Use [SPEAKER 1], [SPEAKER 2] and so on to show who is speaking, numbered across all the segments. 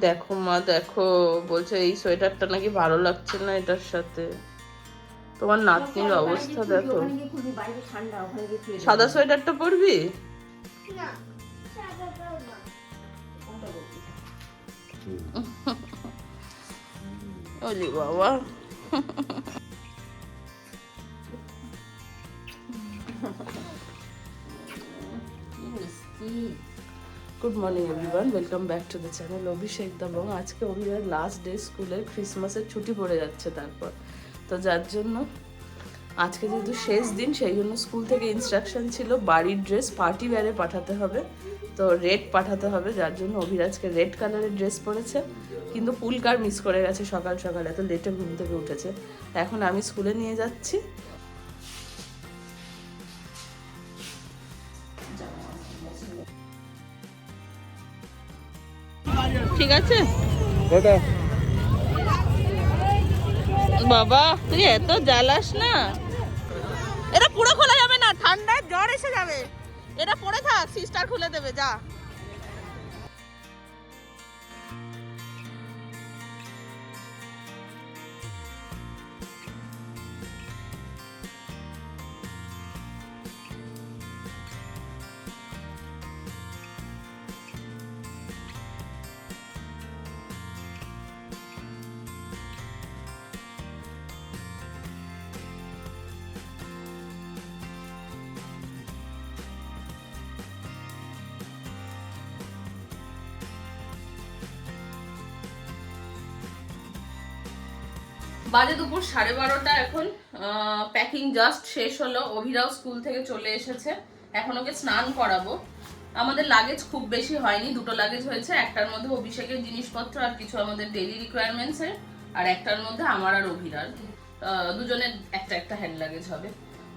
[SPEAKER 1] দেখো মা, দেখো, বলছে এই সোয়েটারটা নাকি ভালো লাগছে না এটার সাথে। তোমার নাতনির অবস্থা দেখো। সাদা সোয়েটারটা পরবি? ওলি বাবা। Good morning everyone, welcome back to the channel Abhishek দবং। আজকে অভির লাস্ট ডে স্কুলের, ক্রিসমাসের ছুটি পড়ে যাচ্ছে তারপর। তো যার জন্য আজকে যেহেতু শেষ দিন, সেই জন্য স্কুল থেকে ইনস্ট্রাকশন ছিল বাড়ির ড্রেস পার্টি ওয়্যারে পাঠাতে হবে, তো রেড পাঠাতে হবে। যার জন্য অভির আজকে রেড কালারের ড্রেস পরেছে, কিন্তু পুলকার মিস করে গেছে সকাল সকাল, এত লেটে ঘুম থেকে উঠেছে। এখন আমি স্কুলে নিয়ে যাচ্ছি। ঠিক আছে বাবা, তুই এত জ্বালাস না। এটা পুরো খোলা যাবে না, ঠান্ডায় জ্বর এসে যাবে। এটা পরে থাক, সিস্টার খুলে দেবে, যা। বাজে দুপুর 12:30 এখন। প্যাকিং জাস্ট শেষ হলো। অভিরাও স্কুল থেকে চলে এসেছে, এখন ওকে স্নান করাবো। আমাদের লাগেজ খুব বেশি হয়নি, দুটো লাগেজ হয়েছে। একটার মধ্যে অভিষেকের জিনিসপত্র আর কিছু আমাদের ডেইলি রিকোয়ারমেন্টস এর, আর একটার মধ্যে আমার আর অভিরার দুজনের একটা একটা হ্যান্ড লাগেজ হবে।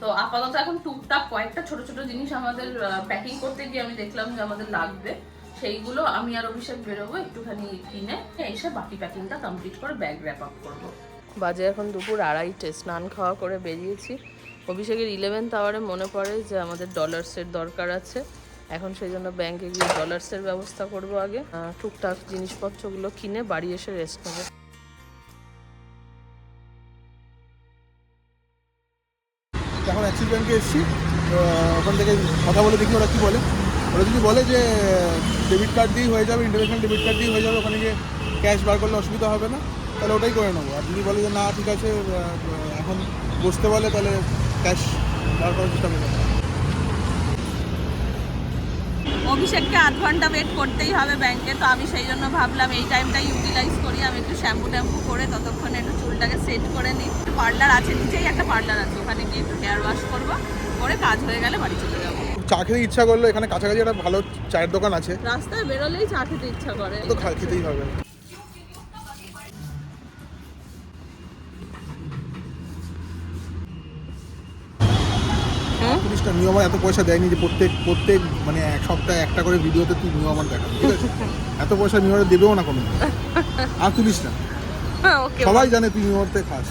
[SPEAKER 1] তো আপাতত এখন টুকটাক কয়েকটা ছোট ছোট জিনিস আমাদের প্যাকিং করতে গিয়ে আমি দেখলাম যে আমাদের লাগবে, সেইগুলো আমি আর অভিষেক বেরোবো একটুখানি কিনে, এসে বাকি প্যাকিংটা কমপ্লিট করে ব্যাগ র্যাপ আপ করবো। বাজে এখন দুপুর 2:30, স্নান খাওয়া করে বেরিয়েছি। অভিষেকের 11th আওয়ারে মনে পড়ে যে আমাদের ডলার্সের দরকার আছে, এখন সেই জন্য ব্যাংকে গিয়ে ডলার্সের ব্যবস্থা করব আগে। টুকটাক জিনিসপত্রগুলো কিনে বাড়ি এসে রেস্ট নেবো।
[SPEAKER 2] এখন অ্যাক্সিস ব্যাঙ্কে এসেছি, ওখান থেকে কথা বলে দেখি ওরা কী বলে। ওরা যদি বলে যে ডেবিট কার্ড দিয়েই হয়ে যাবে, ইন্টারন্যাশনাল ডেবিট কার্ড দিয়েই হয়ে যাবে, ওখানে গিয়ে ক্যাশ বার করলে অসুবিধা হবে না, তাহলে ওটাই করে নেবো। আর যদি বলে যে না ঠিক আছে এখন বসতে বলে, তাহলে ক্যাশ বার করার চেষ্টা করবো।
[SPEAKER 1] অভিষেককে 8 ঘন্টা ওয়েট করতেই হবে ব্যাংকে, তো আমি সেই জন্য ভাবলাম এই টাইমটা ইউটিলাইজ করি। আমি একটু শ্যাম্পু ট্যাম্পু করে ততক্ষণে একটু চুলটাকে সেট করে নিই। পার্লার আছে, নিচেই একটা পার্লার আছে, ওখানে গিয়ে একটু হেয়ার ওয়াশ করবো, করে কাজ হয়ে গেলে বাড়ি চলে যাবো।
[SPEAKER 2] চা খেতে ইচ্ছা করলো, এখানে কাছাকাছি একটা ভালো চায়ের দোকান আছে,
[SPEAKER 1] রাস্তায় বেরোলেই চা খেতে ইচ্ছা করে,
[SPEAKER 2] তো খেতেই হবে। জিনিসটা নিয়ম এত পয়সা দেয়নি যে প্রত্যেক মানে এক সপ্তাহে একটা করে ভিডিওতে তুই নিয়ম আমার দেখা, ঠিক আছে? এত পয়সা নিয়মে দেবেও না কোনো, আর তুলিস না। সবাই জানে তুই নিয়মতে খাস।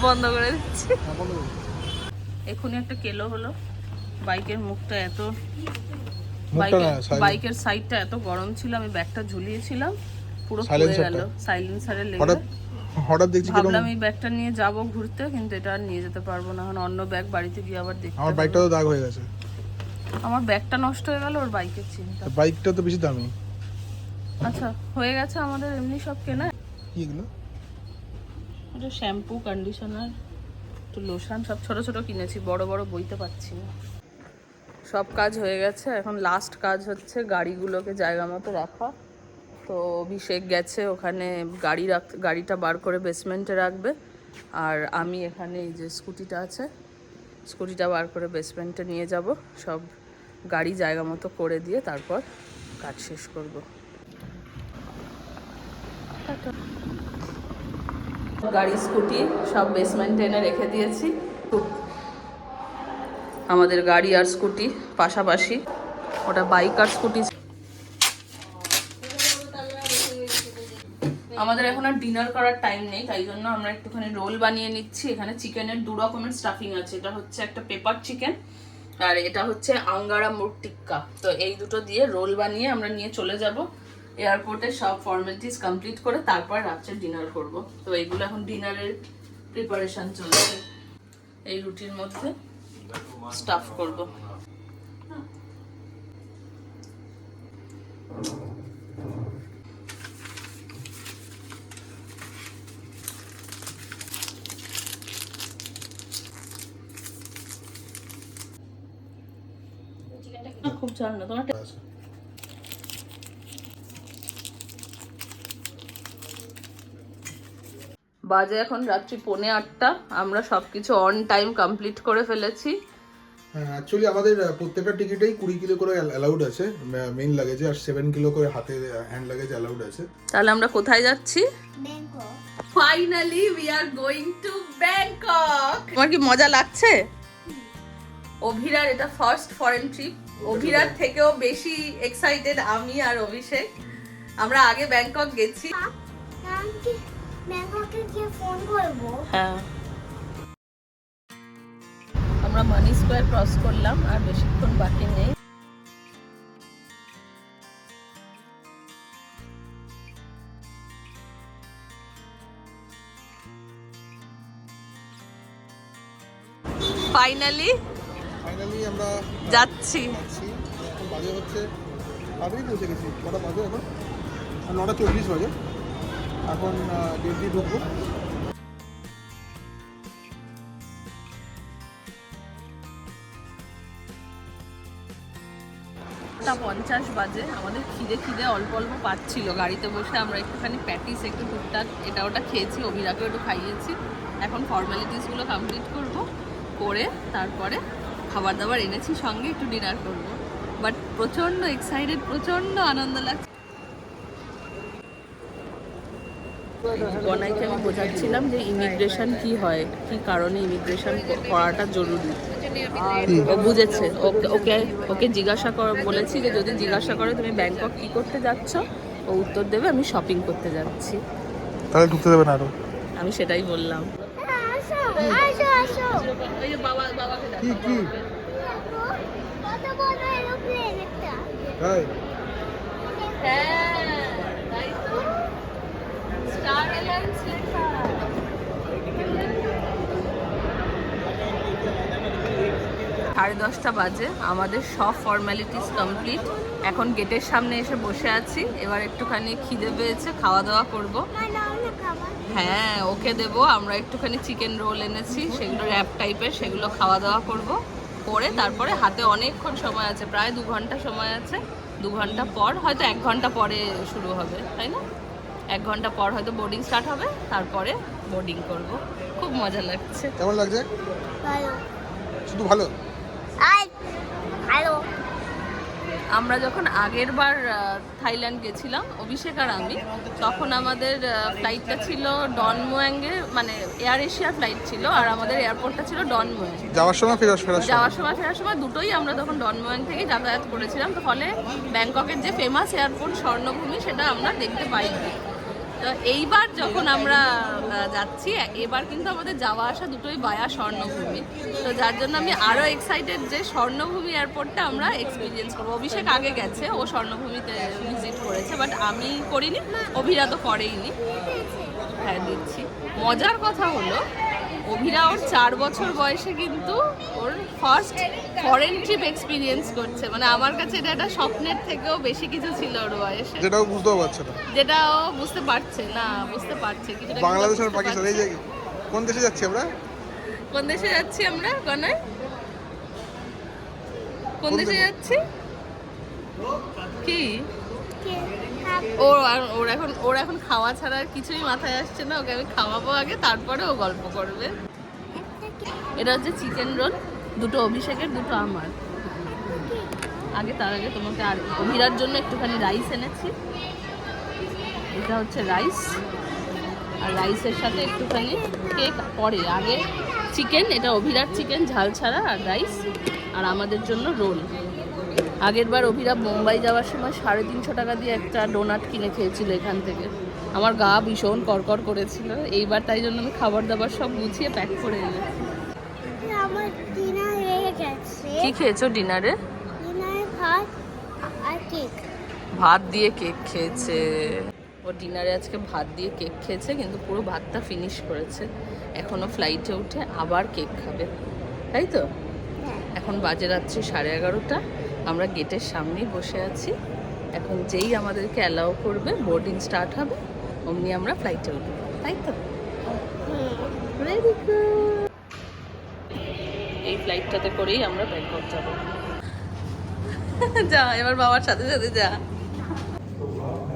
[SPEAKER 1] বন্ধ করে দিচ্ছি। এখনই একটা কেলো হলো, বাইকের মুখটা এত, বাইকের সাইডটা এত গরম ছিল, আমি ব্যাগটা ঝুলিয়েছিলাম, পুরো পুড়ে গেল সাইলেন্সারে লেগে।
[SPEAKER 2] হঠাৎ দেখছি
[SPEAKER 1] ভাবলাম এই ব্যাগটা নিয়ে যাব ঘুরতে, কিন্তু এটা আর নিয়ে যেতে পারবো না, এখন অন্য ব্যাগ বাড়িতে গিয়ে আবার দেখতে।
[SPEAKER 2] আমার বাইকটা তো দাগ হয়ে গেছে।
[SPEAKER 1] আমার ব্যাগটা নষ্ট হয়ে গেল, ওর বাইকের চিন্তা।
[SPEAKER 2] বাইকটা তো বেশি দামি।
[SPEAKER 1] আচ্ছা, হয়ে গেছে আমাদের এমনি সব কেনা।
[SPEAKER 2] কি এগুলো?
[SPEAKER 1] এটা শ্যাম্পু, কন্ডিশনার, একটু লোশন, সব ছোট ছোট কিনেছি, বড় বড় বইতে পারছি না। সব কাজ হয়ে গেছে, এখন লাস্ট কাজ হচ্ছে গাড়িগুলোকে জায়গা মতো রাখা। তো অভিষেক গেছে ওখানে গাড়িটা বার করে বেসমেন্টে রাখবে, আর আমি এখানে এই যে স্কুটিটা আছে, স্কুটিটা বার করে বেসমেন্টে নিয়ে যাব, সব গাড়ি জায়গা মতো করে দিয়ে তারপর কাজ শেষ করব। গাড়ি স্কুটি সব বেসমেন্টে এনে রেখে দিয়েছি। আমাদের গাড়ি আর স্কুটি পাশাপাশি, ওটা বাইক আর স্কুটি। আমাদের এখন আর ডিনার করার টাইম নেই, তাই জন্য আমরা একটুখানি রোল বানিয়ে নিচ্ছি। এখানে চিকেনের 2 রকমের স্টাফিং আছে, এটা হচ্ছে একটা পেপার চিকেন আর এটা হচ্ছে আঙ্গারা মুগ টিক্কা। তো এই দুটো দিয়ে রোল বানিয়ে আমরা নিয়ে চলে যাব এয়ারপোর্টে, সব ফর্মালিটিস কমপ্লিট করে তারপর রাত্রে ডিনার করব। তো এইগুলো এখন ডিনারের প্রিপারেশন চলছে। এই রুটির মধ্যে স্টাফ করব। খুব ঝাল না তোমার। বাজে এখন রাত্রি 8:45। আমরা সবকিছু অন টাইম কমপ্লিট করে ফেলেছি।
[SPEAKER 2] হ্যাঁ, অ্যাকচুয়ালি আমাদের প্রত্যেকটা টিকিটেই 20 কিলো করে অ্যালাউড আছে মেইন লাগেজে, আর 7 কিলো করে হাতে হ্যান্ড লাগেজ অ্যালাউড আছে।
[SPEAKER 1] তাহলে আমরা কোথায় যাচ্ছি?
[SPEAKER 3] Bangkok.
[SPEAKER 1] Finally we are going to Bangkok. তোমার কি মজা লাগছে? অভিরার এটা ফার্স্ট ফরেন ট্রিপ। অভিরার থেকেও বেশি এক্সাইটেড আমি আর অভিষেক। আমরা আগে ব্যাংকক গেছি।
[SPEAKER 3] আমি কি ব্যাংককে গিয়ে ফোন করবো?
[SPEAKER 1] হ্যাঁ, আমরা মানি স্কোয়ার ক্রস করলাম, আর বেশিক্ষণ বাকি নেই। ফাইনালি
[SPEAKER 2] আমরা
[SPEAKER 1] যাচ্ছি।
[SPEAKER 2] এখন বাজে হচ্ছে আগেই পৌঁছে গেছি। কটা বাজে এখন? 9:40 বাজে। এখন গেট দিয়ে ঢুকবো।
[SPEAKER 1] 8:50 বাজে। আমাদের খিদে অল্প অল্প পাচ্ছিল। গাড়িতে বসে আমরা একটুখানি প্যাটিস, একটু টুকটাক এটা ওটা খেয়েছি, অভিরাকেও একটু খাইয়েছি। এখন ফর্মালিটিসগুলো কমপ্লিট করে তারপরে খাবার দাবার এনেছি সঙ্গে, একটু ডিনার করব। বাট প্রচণ্ড এক্সাইটেড, প্রচণ্ড আনন্দ লাগছে। গনাইকে আমি বোঝাচ্ছিলাম যে ইমিগ্রেশন কি হয়, কি কারণে ইমিগ্রেশন করাটা জরুরি। ও বুঝেছে। ওকে জিজ্ঞাসা বলেছি যে যদি জিজ্ঞাসা করে তুমি ব্যাংকক কি করতে যাচ্ছ, ও উত্তর দেবে আমি শপিং করতে যাচ্ছি।
[SPEAKER 2] তাহলে ঢুকতে দেবে না আরো?
[SPEAKER 1] আমি সেটাই বললাম।
[SPEAKER 3] আসো আসো আসো।
[SPEAKER 1] ওই যে বাবাকে
[SPEAKER 2] কি কি
[SPEAKER 3] কত বড় এরোপ্লেন একটা।
[SPEAKER 2] তাই?
[SPEAKER 1] হ্যাঁ, তাই তো। স্টার এলায়েন্স লেখা। 10:30 বাজে। আমাদের সব ফর্মালিটিস কমপ্লিট। এখন গেটের সামনে এসে বসে আছি। এবার একটুখানি খিদে পেয়েছে, খাওয়া দাওয়া করব। হ্যাঁ, ওকে দেবো। আমরা একটুখানি চিকেন রোল এনেছি, সেগুলো র্যাপ টাইপের, সেগুলো খাওয়া দাওয়া করব। করে তারপরে হাতে অনেকক্ষণ সময় আছে, প্রায় 2 ঘন্টা সময় আছে। 2 ঘন্টা পর, হয়তো 1 ঘন্টা পরে শুরু হবে, তাই না? 1 ঘন্টা পর হয়তো বোর্ডিং স্টার্ট হবে, তারপরে বোর্ডিং করব। খুব মজা লাগছে।
[SPEAKER 2] কেমন লাগছে?
[SPEAKER 3] ভালো।
[SPEAKER 2] শুধু ভালো?
[SPEAKER 3] ভালো।
[SPEAKER 1] আমরা যখন আগের বার থাইল্যান্ড গেছিলাম, অভিষেক আর আমি, তখন আমাদের ফ্লাইটটা ছিল ডনমুয়াংয়ে, মানে এয়ার এশিয়ার ফ্লাইট ছিল, আর আমাদের এয়ারপোর্টটা ছিল ডনমুয়াং।
[SPEAKER 2] যাওয়ার সময় ফেরার
[SPEAKER 1] সময় দুটোই আমরা তখন ডনমুয়াং থেকে যাতায়াত করেছিলাম। তো ফলে ব্যাংককের যে ফেমাস এয়ারপোর্ট স্বর্ণভূমি, সেটা আমরা দেখতে পাইনি। তো এইবার যখন আমরা যাচ্ছি, এবার কিন্তু আমাদের যাওয়া আসা দুটোই বায়া স্বর্ণভূমি। তো যার জন্য আমি আরও এক্সাইটেড যে স্বর্ণভূমি এয়ারপোর্টটা আমরা এক্সপিরিয়েন্স করবো। অভিষেক আগে গেছে, ও স্বর্ণভূমিতে ভিজিট করেছে, বাট আমি করিনি, অভিরা তো করেইনি। হ্যাঁ, দিচ্ছি। মজার কথা হলো, অভিরা ওর 4 বছর বয়সে কিন্তু ওর ফার্স্ট ফরেন ট্রিপ এক্সপিরিয়েন্স করছে। মানে আমার কাছে এটা একটা স্বপ্নের থেকেও বেশি কিছু ছিল ওর বয়সে,
[SPEAKER 2] যেটাও বুঝতেও পারছে না।
[SPEAKER 1] যেটা ও বুঝতে পারছে না, বুঝতে পারছে কিছুটা।
[SPEAKER 2] বাংলাদেশ আর পাকিস্তান, এই যে কোন দেশে যাচ্ছি আমরা?
[SPEAKER 1] কোন দেশে যাচ্ছি আমরা গনাই? কোন দেশে যাচ্ছি? কি ওর এখন খাওয়া ছাড়া আর কিছুই মাথায় আসছে না। ওকে আমি খাওয়াবো আগে, তারপরে ও গল্প করবে। এটা হচ্ছে চিকেন রোল, দুটো অভিষেকের, দুটো আমার। তার আগে তোমাকে আর অভিরার জন্য একটুখানি রাইস এনেছি। এটা হচ্ছে রাইস, আর রাইসের সাথে একটুখানি কেক পরে। আগে চিকেন, এটা অভিরার চিকেন ঝাল ছাড়া, আর রাইস, আর আমাদের জন্য রোল। আগের বার অভিরা মুম্বাই যাওয়ার সময় 350 টাকা দিয়ে একটা ডোনাট কিনে খেয়েছিল এখান থেকে। আমার গা ভীষণ করকর করেছিল। এইবার তাই জন্য আমি খাবার দাবার সব গুছিয়ে প্যাক করে এনেছি।
[SPEAKER 3] আমার ডিনার হয়ে গেছে।
[SPEAKER 1] কি খেয়েছো ডিনারে?
[SPEAKER 3] ডিনারে ভাত আর কেক।
[SPEAKER 1] ভাত দিয়ে কেক খেয়েছে। ও ডিনারে আজকে ভাত দিয়ে কেক খেয়েছে, কিন্তু পুরো ভাতটা ফিনিশ করেছে। এখনো ফ্লাইটে উঠে আবার কেক খাবে, তাই তো?
[SPEAKER 3] হ্যাঁ।
[SPEAKER 1] এখন বাজে রাত্রি 11:30। আমরা গেটের সামনেই বসে আছি। এখন যেই আমাদেরকে অ্যালাউ করবে, বোর্ডিং স্টার্ট হবে, অমনি আমরা ফ্লাইটে উঠবো, তাই তো? Very good. এই ফ্লাইটটাতে করেই আমরা ব্যাংকক যাব। যা, এবার বাবার সাথে সাথে যা।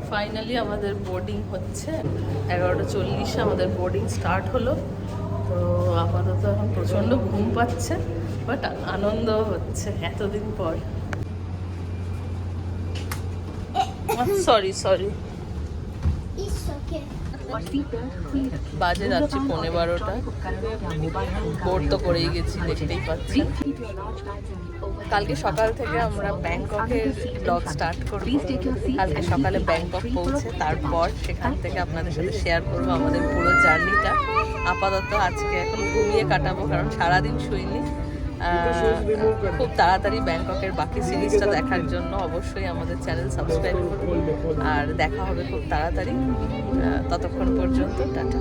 [SPEAKER 1] ফাইনালি আমাদের বোর্ডিং হচ্ছে। 11:40 আমাদের বোর্ডিং স্টার্ট হলো। তো আপাতত এখন প্রচণ্ড ঘুম পাচ্ছে, বাট আনন্দ হচ্ছে এতদিন পর। Sorry sorry.
[SPEAKER 3] It's okay.
[SPEAKER 1] বাজে রাত্রি 11:15। বোর্ড তো করেই গেছি, দেখতেই পাচ্ছি। কালকে সকাল থেকে আমরা ব্যাংককের ব্লগ স্টার্ট করব। কালকে সকালে ব্যাংকক পৌঁছে তারপর সেখান থেকে আপনাদের সাথে শেয়ার করব আমাদের পুরো জার্নিটা। আপাতত আজকে এখন ঘুমিয়ে কাটাবো, কারণ সারাদিন শুইনি। খুব তাড়াতাড়ি ব্যাংককের বাকি সিরিজটা দেখার জন্য অবশ্যই আমাদের চ্যানেল সাবস্ক্রাইব করুন, আর দেখা হবে খুব তাড়াতাড়ি। ততক্ষণ পর্যন্ত টাটা।